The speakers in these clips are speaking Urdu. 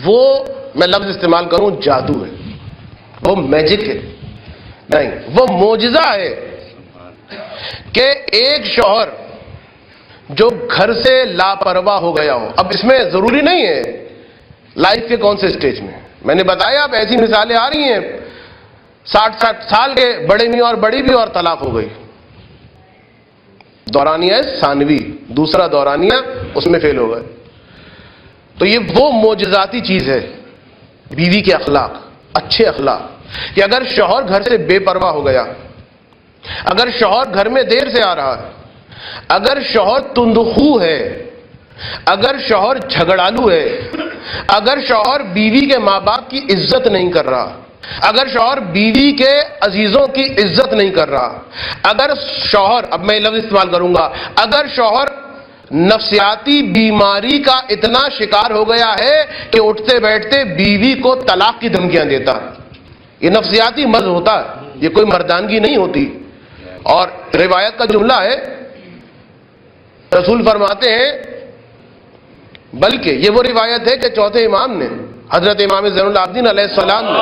وہ میں لفظ استعمال کروں جادو ہے، وہ میجک ہے نہیں، وہ معجزہ ہے کہ ایک شوہر جو گھر سے لاپرواہ ہو گیا ہو. اب اس میں ضروری نہیں ہے لائف کے کون سے سٹیج میں، میں نے بتایا اب ایسی مثالیں آ رہی ہیں 60 سال کے بڑے میاں اور بڑی بھی اور طلاق ہو گئی. دورانیہ ثانوی، دوسرا دورانیہ اس میں فیل ہو گئے. تو یہ وہ معجزاتی چیز ہے بیوی کے اخلاق، اچھے اخلاق، کہ اگر شوہر گھر سے بے پرواہ ہو گیا، اگر شوہر گھر میں دیر سے آ رہا ہے، اگر شوہر تندخو ہے، اگر شوہر جھگڑالو ہے، اگر شوہر بیوی کے ماں باپ کی عزت نہیں کر رہا، اگر شوہر بیوی کے عزیزوں کی عزت نہیں کر رہا، اگر شوہر، اب میں لفظ استعمال کروں گا، اگر شوہر نفسیاتی بیماری کا اتنا شکار ہو گیا ہے کہ اٹھتے بیٹھتے بیوی کو طلاق کی دھمکیاں دیتا ہے، یہ نفسیاتی مرض ہوتا ہے، یہ کوئی مردانگی نہیں ہوتی. اور روایت کا جملہ ہے، رسول فرماتے ہیں، بلکہ یہ وہ روایت ہے کہ چوتھے امام نے، حضرت امام زین العابدین علیہ السلام نے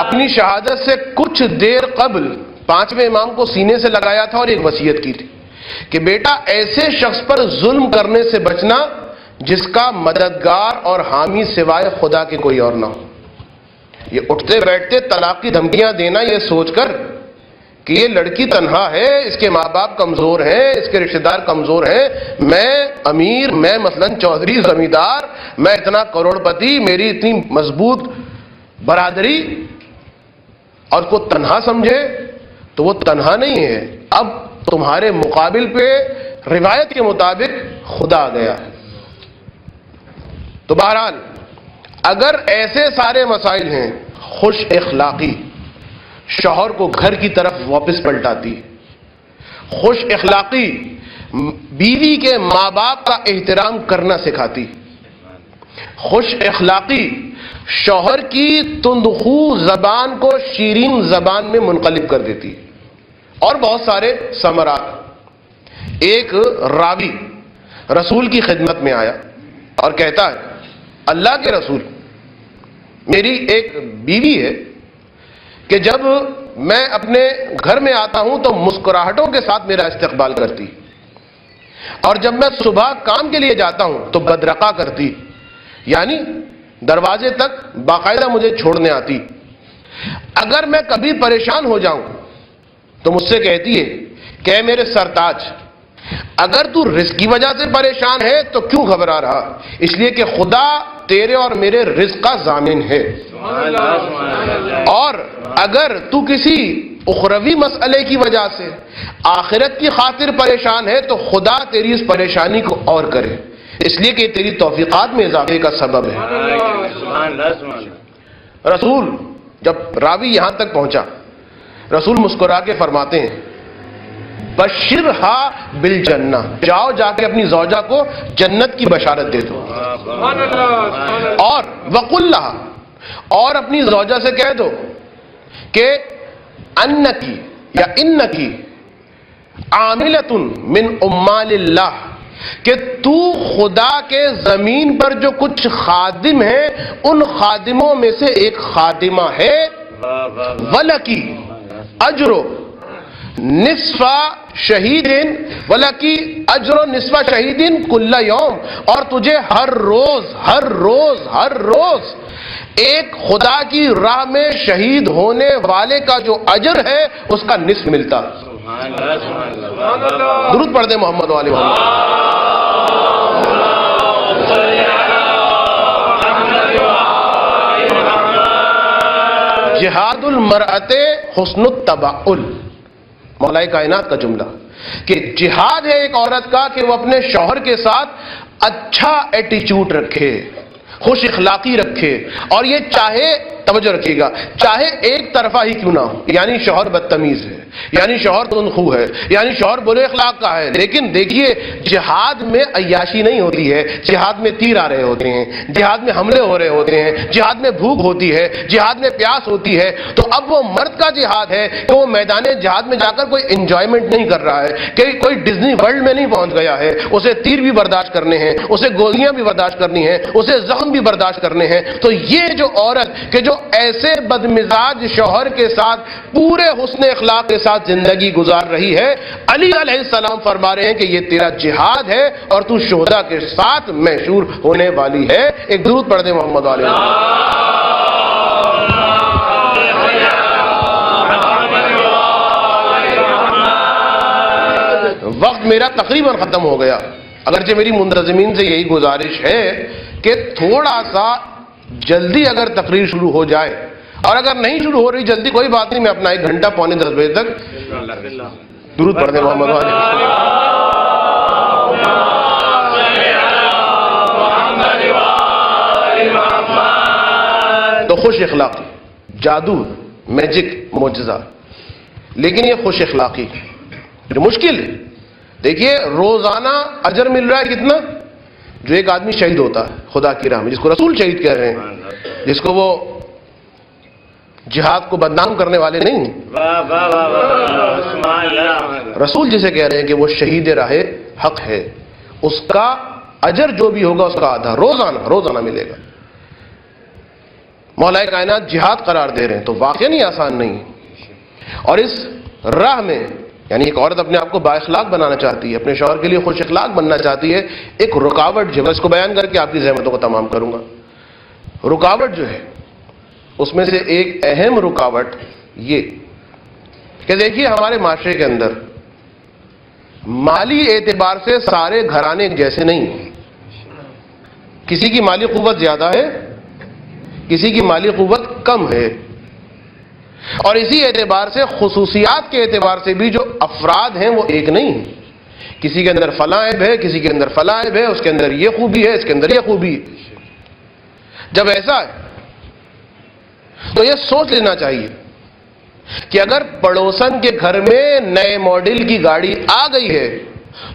اپنی شہادت سے کچھ دیر قبل پانچویں امام کو سینے سے لگایا تھا اور ایک وصیت کی تھی کہ بیٹا ایسے شخص پر ظلم کرنے سے بچنا جس کا مددگار اور حامی سوائے خدا کے کوئی اور نہ ہو. یہ اٹھتے بیٹھتے طلاق کی دھمکیاں دینا یہ سوچ کر کہ یہ لڑکی تنہا ہے، اس کے ماں باپ کمزور ہیں، اس کے رشتہ دار کمزور ہیں، میں امیر، میں مثلا چودھری زمیندار، میں اتنا کروڑ پتی، میری اتنی مضبوط برادری، اور کو تنہا سمجھے تو وہ تنہا نہیں ہے. اب تمہارے مقابل پہ روایت کے مطابق خدا آ گیا ہے. تو بہرحال اگر ایسے سارے مسائل ہیں، خوش اخلاقی شوہر کو گھر کی طرف واپس پلٹاتی، خوش اخلاقی بیوی کے ماں باپ کا احترام کرنا سکھاتی، خوش اخلاقی شوہر کی تندخو زبان کو شیرین زبان میں منقلب کر دیتی، اور بہت سارے ثمرات. ایک راوی رسول کی خدمت میں آیا اور کہتا ہے، اللہ کے رسول، میری ایک بیوی ہے کہ جب میں اپنے گھر میں آتا ہوں تو مسکراہٹوں کے ساتھ میرا استقبال کرتی، اور جب میں صبح کام کے لیے جاتا ہوں تو بدرقہ کرتی، یعنی دروازے تک باقاعدہ مجھے چھوڑنے آتی. اگر میں کبھی پریشان ہو جاؤں تو مجھ سے کہتی ہے کہ اے میرے سرتاج، اگر تو رزق کی وجہ سے پریشان ہے تو کیوں گھبرا رہا؟ اس لیے کہ خدا تیرے اور میرے رزق کا ضامن ہے. اور اگر تو کسی اخروی مسئلے کی وجہ سے آخرت کی خاطر پریشان ہے تو خدا تیری اس پریشانی کو اور کرے، اس لیے کہ تیری توفیقات میں اضافے کا سبب ہے. رسول جب راوی یہاں تک پہنچا، رسول مسکرا کے فرماتے ہیں، بشرہا بالجنہ، جاؤ جا کے اپنی زوجہ کو جنت کی بشارت دے دو. اور وقل لہا، اور اپنی زوجہ سے کہہ دو کہ انکی یا انکی عاملۃ من عمال اللہ، کہ تو خدا کے زمین پر جو کچھ خادم ہیں ان خادموں میں سے ایک خادمہ ہے. وَلَكِ اجر نصف شہید، وَلَكِ اجر نصف شہید کل یوم، اور تجھے ہر روز ایک خدا کی راہ میں شہید ہونے والے کا جو اجر ہے اس کا نصف ملتا. درود پڑھ دیں محمد و آل محمد. جہاد المرأۃ حسن التبعل، مولا کائنات کا جملہ، کہ جہاد ہے ایک عورت کا کہ وہ اپنے شوہر کے ساتھ اچھا ایٹیچیوڈ رکھے، خوش اخلاقی رکھے، اور یہ چاہے توجہ رکھیے گا، چاہے ایک طرفہ ہی کیوں نہ ہو، یعنی شوہر بدتمیز ہے، یعنی شوہر تندخو ہے، یعنی شوہر برے اخلاق کا ہے، لیکن دیکھیے جہاد میں عیاشی نہیں ہوتی ہے، جہاد میں تیر آ رہے ہوتے ہیں، جہاد میں حملے ہو رہے ہوتے ہیں، جہاد میں بھوک ہوتی ہے، جہاد میں پیاس ہوتی ہے، تو اب وہ مرد کا جہاد ہے کہ وہ میدان جہاد میں جا کر کوئی انجوائمنٹ نہیں کر رہا ہے، کہ کوئی ڈزنی ورلڈ میں نہیں پہنچ گیا ہے، اسے تیر بھی برداشت کرنے ہیں، اسے گولیاں بھی برداشت کرنی ہیں، اسے زخم بھی برداشت کرنے ہیں۔ تو یہ جو عورت کہ جو ایسے بدمزاج شوہر کے ساتھ پورے حسن اخلاق کے ساتھ زندگی گزار رہی ہے، علی علیہ السلام فرما رہے ہیں کہ یہ تیرا جہاد ہے اور تو شہداء کے ساتھ محشور ہونے والی ہے۔ ایک درود پڑھ دیں محمد علیہ۔ وقت میرا تقریباً ختم ہو گیا، اگرچہ میری منتظمین سے یہی گزارش ہے کہ تھوڑا سا جلدی اگر تقریر شروع ہو جائے، اور اگر نہیں شروع ہو رہی جلدی کوئی بات نہیں، میں اپنا 1 گھنٹہ پونے 10 بجے تک درود پڑھ دیں محمد علیہ۔ تو خوش اخلاقی، جادو، میجک، معجزہ، لیکن یہ خوش اخلاقی جو مشکل ہے۔ دیکھیے روزانہ اجر مل رہا ہے کتنا؟ جو ایک آدمی شہید ہوتا ہے خدا کی راہ میں، جس کو رسول شہید کہہ رہے ہیں، جس کو وہ جہاد کو بدنام کرنے والے نہیں، رسول جسے کہہ رہے ہیں کہ وہ شہید راہ حق ہے، اس کا اجر جو بھی ہوگا اس کا آدھا روزانہ ملے گا۔ مولا کائنات جہاد قرار دے رہے ہیں تو واقعی نہیں آسان نہیں، اور اس راہ میں یعنی ایک عورت اپنے آپ کو با اخلاق بنانا چاہتی ہے، اپنے شوہر کے لیے خوش اخلاق بننا چاہتی ہے، ایک رکاوٹ جو ہے اس کو بیان کر کے آپ کی زحمتوں کو تمام کروں گا۔ رکاوٹ جو ہے اس میں سے ایک اہم رکاوٹ یہ کہ دیکھیے ہمارے معاشرے کے اندر مالی اعتبار سے سارے گھرانے ایک جیسے نہیں ہیں۔ کسی کی مالی قوت زیادہ ہے، کسی کی مالی قوت کم ہے، اور اسی اعتبار سے خصوصیات کے اعتبار سے بھی جو افراد ہیں وہ ایک نہیں ہیں۔ کسی کے اندر فلاں عیب ہے، کسی کے اندر فلاں عیب ہے، اس کے اندر یہ خوبی ہے، اس کے اندر یہ خوبی ہے۔ جب ایسا ہے تو یہ سوچ لینا چاہیے کہ اگر پڑوسن کے گھر میں نئے ماڈل کی گاڑی آ گئی ہے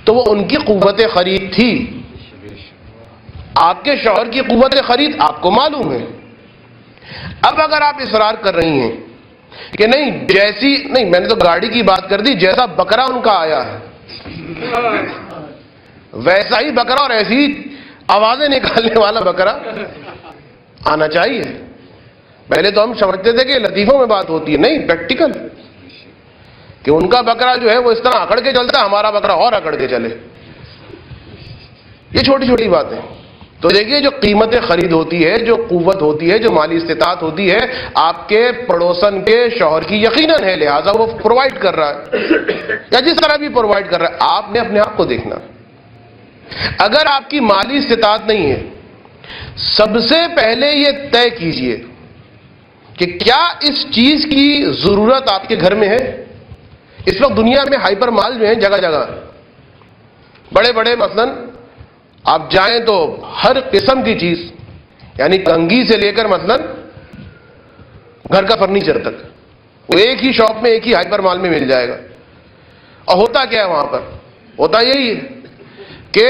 تو وہ ان کی قوت خرید تھی، آپ کے شوہر کی قوت خرید آپ کو معلوم ہے۔ اب اگر آپ اصرار کر رہی ہیں کہ نہیں میں نے تو گاڑی کی بات کر دی، جیسا بکرا ان کا آیا ہے ویسا ہی بکرا اور ایسی آوازیں نکالنے والا بکرا آنا چاہیے۔ پہلے تو ہم سمجھتے تھے کہ لطیفوں میں بات ہوتی ہے، نہیں، پریکٹیکل، کہ ان کا بکرا جو ہے وہ اس طرح اکڑ کے چلتا ہے، ہمارا بکرا اور اکڑ کے چلے۔ یہ چھوٹی چھوٹی باتیں۔ تو دیکھیے جو قیمت خرید ہوتی ہے، جو قوت ہوتی ہے، جو مالی استطاعت ہوتی ہے، آپ کے پڑوسن کے شوہر کی یقیناً ہے، لہٰذا وہ پرووائڈ کر رہا ہے یا جس طرح بھی پرووائڈ کر رہا ہے، آپ نے اپنے آپ کو دیکھنا۔ اگر آپ کی مالی استطاعت نہیں ہے، سب سے پہلے یہ طے کیجئے کہ کیا اس چیز کی ضرورت آپ کے گھر میں ہے۔ اس وقت دنیا میں ہائپر مال جو ہیں جگہ جگہ بڑے بڑے، مثلاً آپ جائیں تو ہر قسم کی چیز، یعنی کنگھی سے لے کر مثلاً گھر کا فرنیچر تک، وہ ایک ہی شاپ میں، ایک ہی ہائپر مال میں مل جائے گا۔ اور ہوتا کیا ہے وہاں پر؟ ہوتا یہی ہے کہ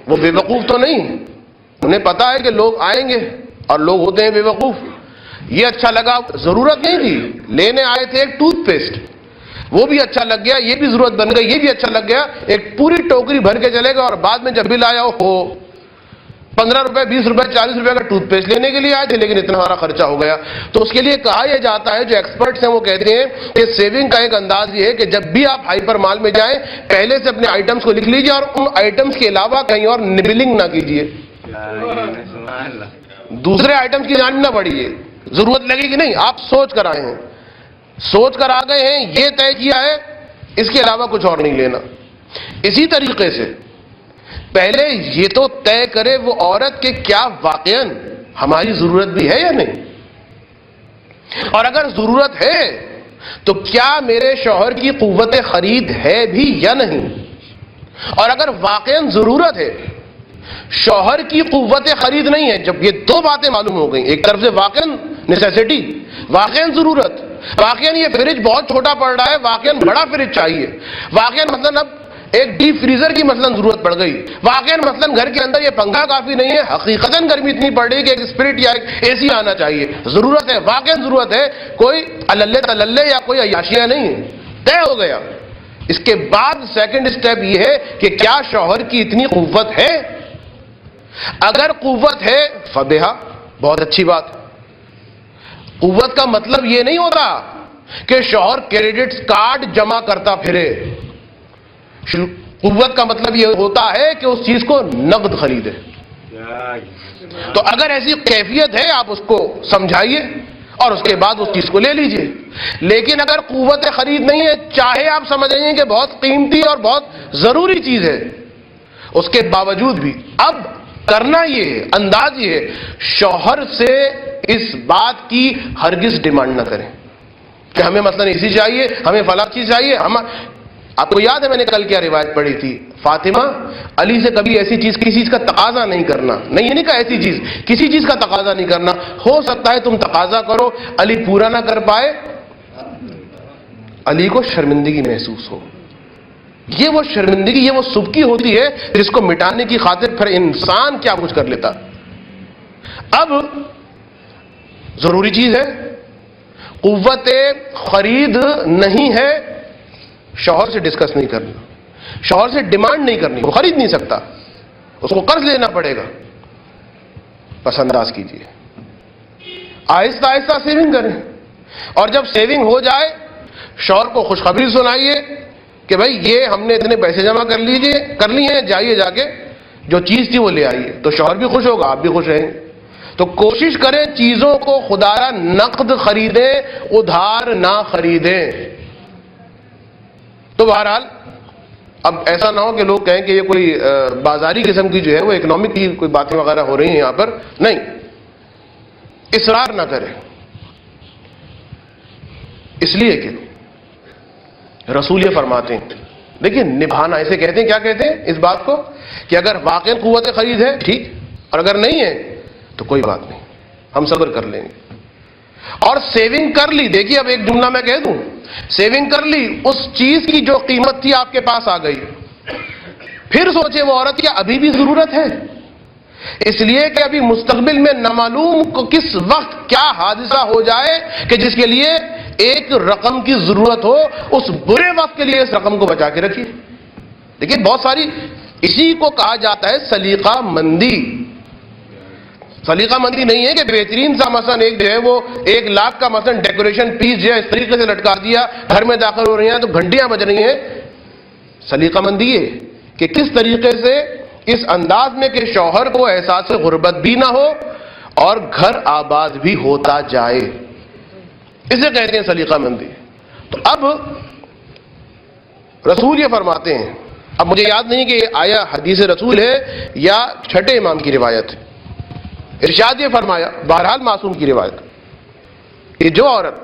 وہ بے وقوف تو نہیں، انہیں پتا ہے کہ لوگ آئیں گے اور لوگ ہوتے ہیں بے وقوف۔ یہ اچھا لگا، ضرورت نہیں تھی، لینے آئے تھے ایک ٹوتھ پیسٹ، وہ بھی اچھا لگ گیا، یہ بھی ضرورت بن گئی، یہ بھی اچھا لگ گیا، ایک پوری ٹوکری بھر کے چلے گا، اور بعد میں جب بل آیا ہو 15 روپے 20 روپے 40 روپے کا ٹوتھ پیسٹ لینے کے لیے آئے تھے، لیکن اتنا ہمارا خرچہ ہو گیا۔ تو اس کے لیے کہا یہ جاتا ہے، جو ایکسپرٹس ہیں وہ کہتے ہیں کہ سیونگ کا ایک انداز یہ ہے کہ جب بھی آپ ہائپر مال میں جائیں پہلے سے اپنے آئٹمس کو لکھ لیجئے، اور ان آئٹمس کے علاوہ کہیں اور نبلنگ نہ کیجئے، دوسرے آئٹمس کی جانب نہ بڑھیے۔ ضرورت لگے گی نہیں، آپ سوچ کر آئے ہیں، سوچ کر آ گئے ہیں، یہ طے کیا ہے، اس کے علاوہ کچھ اور نہیں لینا۔ اسی طریقے سے پہلے یہ تو طے کرے وہ عورت کہ کیا واقعاً ہماری ضرورت بھی ہے یا نہیں، اور اگر ضرورت ہے تو کیا میرے شوہر کی قوت خرید ہے بھی یا نہیں، اور اگر واقعاً ضرورت ہے، شوہر کی قوت خرید نہیں ہے، جب یہ دو باتیں معلوم ہو گئیں، ایک طرف سے واقعاً نیسیسٹی، واقعاً ضرورت، واقعاً یہ فریج بہت چھوٹا پڑ رہا ہے، واقعاً بڑا فریج چاہیے، واقعاً مثلاً اب ایک ڈیپ فریزر کی مثلاً ضرورت پڑ گئی، واقعاً مثلاً گھر کے اندر یہ پنکھا کافی نہیں ہے، حقیقتاً گرمی اتنی پڑ رہی ہے کہ ایک اسپرٹ یا ایک اے سی آنا چاہیے، ضرورت ہے، واقعاً ضرورت ہے، کوئی اللے تللے یا کوئی عیاشیاں نہیں ہے، طے ہو گیا۔ اس کے بعد سیکنڈ سٹیپ یہ ہے کہ کیا شوہر کی اتنی قوت ہے؟ اگر قوت ہے فبہا، بہت اچھی بات۔ قوت کا مطلب یہ نہیں ہوتا کہ شوہر کریڈٹ کارڈ جمع کرتا پھرے، قوت کا مطلب یہ ہوتا ہے کہ اس چیز کو نقد خریدے۔ تو اگر ایسی کیفیت ہے آپ اس کو سمجھائیے اور اس کے بعد اس چیز کو لے لیجئے۔ لیکن اگر قوت خرید نہیں ہے، چاہے آپ سمجھ رہے ہیں کہ بہت قیمتی اور بہت ضروری چیز ہے، اس کے باوجود بھی اب کرنا یہ ہے، انداز یہ ہے، شوہر سے اس بات کی ہرگز ڈیمانڈ نہ کریں کہ ہمیں مثلا اسی چاہیے، ہمیں فلاں چیز چاہیے۔ آپ کو یاد ہے میں نے کل کیا روایت پڑھی تھی؟ فاطمہ علی سے کبھی ایسی چیز، کسی چیز کا تقاضا نہیں کرنا، نہیں یہ نہیں کہا ایسی چیز، کسی چیز کا تقاضا نہیں کرنا، ہو سکتا ہے تم تقاضا کرو، علی پورا نہ کر پائے، علی کو شرمندگی محسوس ہو۔ یہ وہ شرمندگی، یہ وہ سبکی ہوتی ہے جس کو مٹانے کی خاطر پھر انسان کیا کچھ کر لیتا۔ اب ضروری چیز ہے، قوت خرید نہیں ہے، شوہر سے ڈسکس نہیں کرنا، شوہر سے ڈیمانڈ نہیں کرنی، وہ خرید نہیں سکتا، اس کو قرض لینا پڑے گا۔ پس انداز کیجیے، آہستہ آہستہ سیونگ کریں، اور جب سیونگ ہو جائے شوہر کو خوشخبری سنائیے کہ بھائی یہ ہم نے اتنے پیسے جمع کر لی ہیں، جائیے جا کے جو چیز تھی وہ لے آئیے، تو شوہر بھی خوش ہوگا، آپ بھی خوش رہیں گے۔ تو کوشش کریں چیزوں کو خدا را نقد خریدیں، ادھار نہ خریدیں۔ تو بہرحال اب ایسا نہ ہو کہ لوگ کہیں کہ یہ کوئی بازاری قسم کی جو ہے وہ اکنامک کی کوئی باتیں وغیرہ ہو رہی ہیں یہاں پر، نہیں، اصرار نہ کریں، اس لیے کہ رسول یہ فرماتے ہیں، دیکھیں نبھانا، ایسے کہتے ہیں، کیا کہتے ہیں اس بات کو کہ اگر واقعی قوت خرید ہے ٹھیک، اور اگر نہیں ہے تو کوئی بات نہیں، ہم صبر کر لیں گے۔ اور سیونگ کر لی، دیکھیے اب ایک جملہ میں کہہ دوں، سیونگ کر لی، اس چیز کی جو قیمت تھی آپ کے پاس آ گئی، پھر سوچے وہ عورت کی ابھی بھی ضرورت ہے، اس لیے کہ ابھی مستقبل میں نامعلوم کو کس وقت کیا حادثہ ہو جائے کہ جس کے لیے ایک رقم کی ضرورت ہو، اس برے وقت کے لیے اس رقم کو بچا کے رکھیے۔ دیکھیے بہت ساری، اسی کو کہا جاتا ہے سلیقہ مندی۔ سلیقہ مندی نہیں ہے کہ بہترین سا مثلا ایک جو ہے وہ 1,00,000 کا مثلا ڈیکوریشن پیس جو ہے اس طریقے سے لٹکا دیا، گھر میں داخل ہو رہی ہیں تو گھنٹیاں بج رہی ہیں۔ سلیقہ مندی ہے کہ کس طریقے سے، اس انداز میں کہ شوہر کو احساس غربت بھی نہ ہو اور گھر آباد بھی ہوتا جائے، اسے کہتے ہیں سلیقہ مندی۔ تو اب رسول یہ فرماتے ہیں، اب مجھے یاد نہیں کہ آیا حدیث رسول ہے یا چھٹے امام کی روایت ہے، ارشاد یہ فرمایا، بہرحال معصوم کی روایت، کہ جو عورت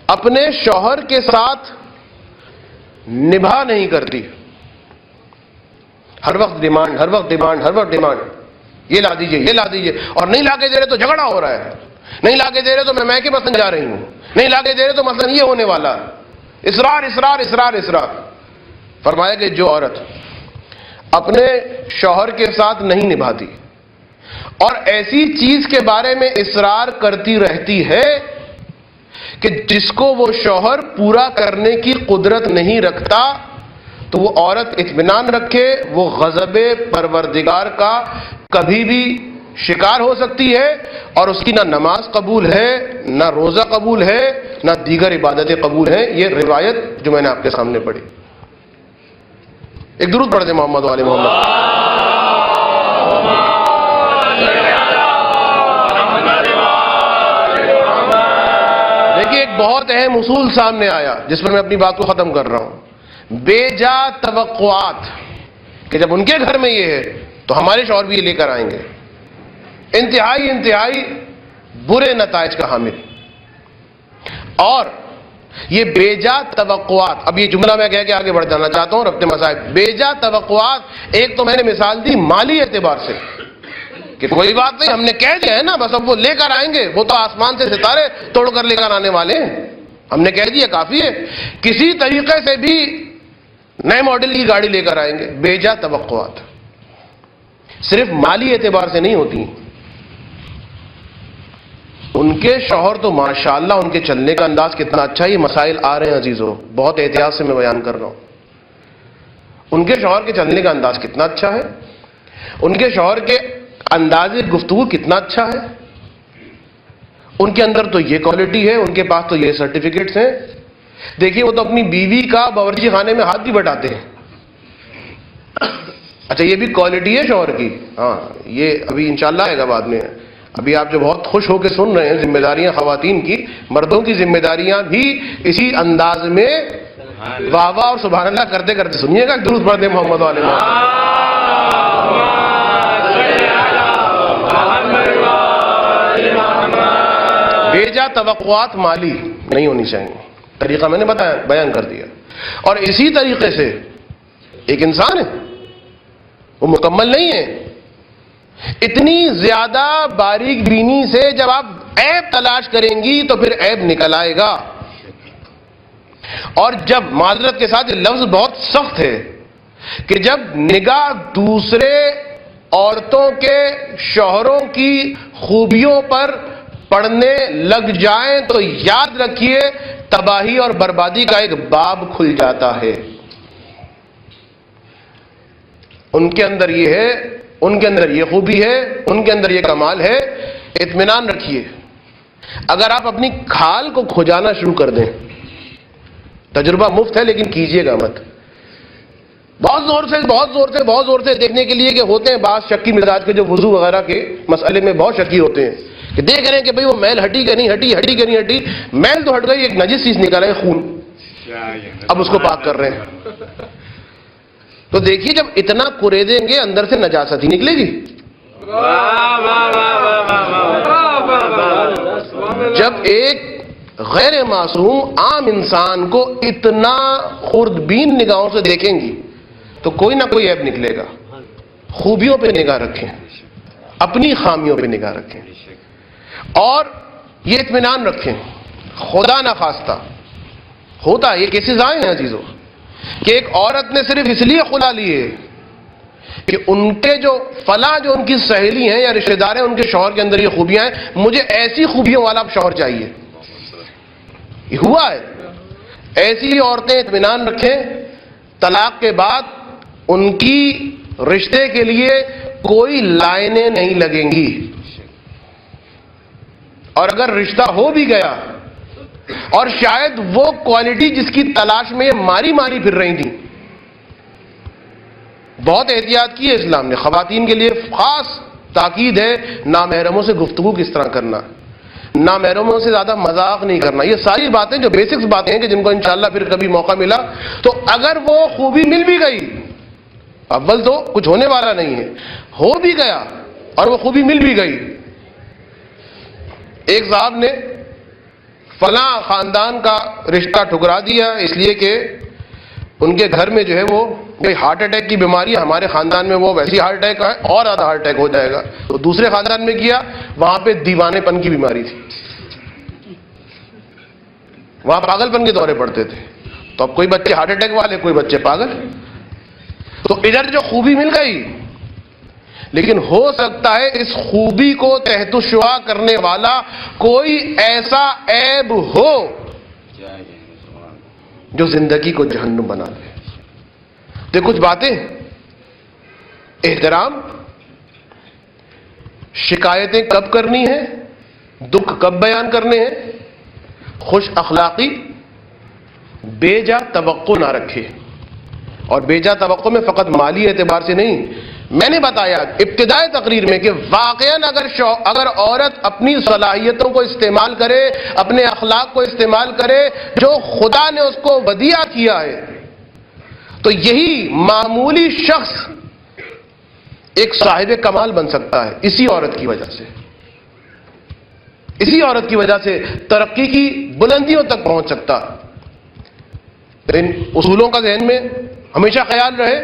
اپنے شوہر کے ساتھ نبھا نہیں کرتی، ہر وقت ڈیمانڈ، ہر وقت ڈیمانڈ، ہر وقت ڈیمانڈ، یہ لا دیجئے، یہ لا دیجئے، اور نہیں لا کے دے رہے تو جھگڑا ہو رہا ہے، نہیں لا کے دے رہے تو میں کے مثلا جا رہی ہوں، نہیں لا کے دے رہے تو مثلا یہ ہونے والا، اصرار اصرار اصرار اصرار۔ فرمایا کہ جو عورت اپنے شوہر کے ساتھ نہیں نبھاتی اور ایسی چیز کے بارے میں اصرار کرتی رہتی ہے کہ جس کو وہ شوہر پورا کرنے کی قدرت نہیں رکھتا، تو وہ عورت اطمینان رکھے وہ غضب پروردگار کا کبھی بھی شکار ہو سکتی ہے، اور اس کی نہ نماز قبول ہے، نہ روزہ قبول ہے، نہ دیگر عبادتیں قبول ہیں۔ یہ روایت جو میں نے آپ کے سامنے پڑھی۔ ایک درود پڑھ دیں محمد و آل محمد۔ دیکھیے ایک بہت اہم اصول سامنے آیا جس پر میں اپنی بات کو ختم کر رہا ہوں، بے جا توقعات، کہ جب ان کے گھر میں یہ ہے تو ہمارے شوہر بھی یہ لے کر آئیں گے، انتہائی برے نتائج کا حامل۔ اور یہ بے جا توقعات، اب یہ جملہ میں کہہ کے آگے بڑھ جانا چاہتا ہوں، ربط مسائل، بے جا توقعات، ایک تو میں نے مثال دی مالی اعتبار سے کہ کوئی بات نہیں، ہم نے کہہ دیا ہے نا، بس اب وہ لے کر آئیں گے، وہ تو آسمان سے ستارے توڑ کر لے کر آنے والے ہیں، ہم نے کہہ دیا کافی ہے۔ کسی طریقے سے بھی نئے ماڈل کی گاڑی لے کر آئیں گے۔ بے جا توقعات صرف مالی اعتبار سے نہیں ہوتی۔ ان کے شوہر تو ماشاءاللہ ان کے چلنے کا انداز کتنا اچھا ہے، یہ مسائل آ رہے ہیں عزیزوں، بہت احتیاط سے میں بیان کر رہا ہوں۔ ان کے شوہر کے چلنے کا انداز کتنا اچھا ہے، ان کے شوہر کے انداز گفتگو کتنا اچھا ہے، ان کے اندر تو یہ کوالٹی ہے، ان کے پاس تو یہ سرٹیفکیٹس ہیں۔ دیکھیے وہ تو اپنی بیوی کا باورچی خانے میں ہاتھ بھی بٹاتے ہیں۔ اچھا یہ بھی کوالٹی ہے شوہر کی، ہاں یہ ابھی انشاءاللہ آئے گا بعد میں۔ ابھی آپ جو بہت خوش ہو کے سن رہے ہیں ذمہ داریاں خواتین کی، مردوں کی ذمہ داریاں بھی اسی انداز میں واہ واہ اور سبحان اللہ کرتے کرتے سنیے گا۔ درود پڑھتے محمد علیہ بے جا توقعات مالی نہیں ہونی چاہیے، طریقہ میں نے بتایا، بیان کر دیا۔ اور اسی طریقے سے ایک انسان ہے، وہ مکمل نہیں ہے، اتنی زیادہ باریک بینی سے جب آپ عیب تلاش کریں گی تو پھر عیب نکل آئے گا۔ اور جب معذرت کے ساتھ یہ لفظ بہت سخت ہے کہ جب نگاہ دوسرے عورتوں کے شوہروں کی خوبیوں پر پڑھنے لگ جائیں تو یاد رکھیے تباہی اور بربادی کا ایک باب کھل جاتا ہے۔ ان کے اندر یہ ہے، ان کے اندر یہ خوبی ہے، ان کے اندر یہ کمال ہے، اطمینان رکھیے۔ اگر آپ اپنی کھال کو کھجانا شروع کر دیں، تجربہ مفت ہے لیکن کیجئے گا مت، بہت زور سے دیکھنے کے لیے کہ ہوتے ہیں بعض شکی مزاج کے جو وضو وغیرہ کے مسئلے میں بہت شکی ہوتے ہیں کہ دیکھ رہے ہیں کہ بھئی وہ میل ہٹی کہ نہیں ہٹی، ہٹی کہ نہیں ہٹی، میل تو ہٹ گئی، ایک نجس چیز نکل ہے خون، اب اس کو پاک کر رہے ہیں۔ تو دیکھیے جب اتنا کرے دیں گے اندر سے نجاست ہی نکلے گی۔ جب ایک غیر معصوم عام انسان کو اتنا خوردبین نگاہوں سے دیکھیں گی تو کوئی نہ کوئی عیب نکلے گا۔ خوبیوں پہ نگاہ رکھیں، اپنی خامیوں پہ نگاہ رکھیں، اور یہ اطمینان رکھیں خدا نہ خواستہ ہوتا یہ کیسز آئے ہیں عزیزوں کہ ایک عورت نے صرف اس لیے خلا لیے کہ ان کے جو فلاں جو ان کی سہیلی ہیں یا رشتہ دار ہیں ان کے شوہر کے اندر یہ خوبیاں ہیں، مجھے ایسی خوبیوں والا شوہر چاہیے۔ یہ ہوا ہے۔ ایسی عورتیں اطمینان رکھیں، طلاق کے بعد ان کی رشتے کے لیے کوئی لائنیں نہیں لگیں گی، اور اگر رشتہ ہو بھی گیا اور شاید وہ کوالٹی جس کی تلاش میں یہ ماری ماری پھر رہی تھی، بہت احتیاط کی ہے اسلام نے۔ خواتین کے لیے خاص تاکید ہے نامحرموں سے گفتگو کس طرح کرنا، نامحرموں سے زیادہ مذاق نہیں کرنا۔ یہ ساری باتیں جو بیسکس باتیں ہیں کہ جن کو انشاءاللہ پھر کبھی موقع ملا تو اگر وہ خوبی مل بھی گئی، اول تو کچھ ہونے والا نہیں ہے، ہو بھی گیا اور وہ خوبی مل بھی گئی۔ ایک صاحب نے فلاں خاندان کا رشتہ ٹھکرا دیا اس لیے کہ ان کے گھر میں جو ہے وہ ہارٹ اٹیک کی بیماری ہے، ہمارے خاندان میں وہ ویسی ہارٹ اٹیک ہے اور زیادہ ہارٹ اٹیک ہو جائے گا، تو دوسرے خاندان میں کیا، وہاں پہ دیوانے پن کی بیماری تھی، وہاں پاگل پن کے دورے پڑتے تھے، تو اب کوئی بچے ہارٹ اٹیک والے، کوئی بچے پاگل۔ تو ادھر جو خوبی مل گئی، لیکن ہو سکتا ہے اس خوبی کو تحت الشعاع کرنے والا کوئی ایسا عیب ہو جو زندگی کو جہنم بنا دے۔ تو کچھ باتیں، احترام، شکایتیں کب کرنی ہیں، دکھ کب بیان کرنے ہیں، خوش اخلاقی، بے جا توقع نہ رکھے، اور بے جا توقع میں فقط مالی اعتبار سے نہیں۔ میں نے بتایا ابتدائی تقریر میں کہ واقعاً اگر عورت اپنی صلاحیتوں کو استعمال کرے، اپنے اخلاق کو استعمال کرے جو خدا نے اس کو ودیعہ کیا ہے، تو یہی معمولی شخص ایک صاحب کمال بن سکتا ہے اسی عورت کی وجہ سے، اسی عورت کی وجہ سے ترقی کی بلندیوں تک پہنچ سکتا۔ ان اصولوں کا ذہن میں ہمیشہ خیال رہے۔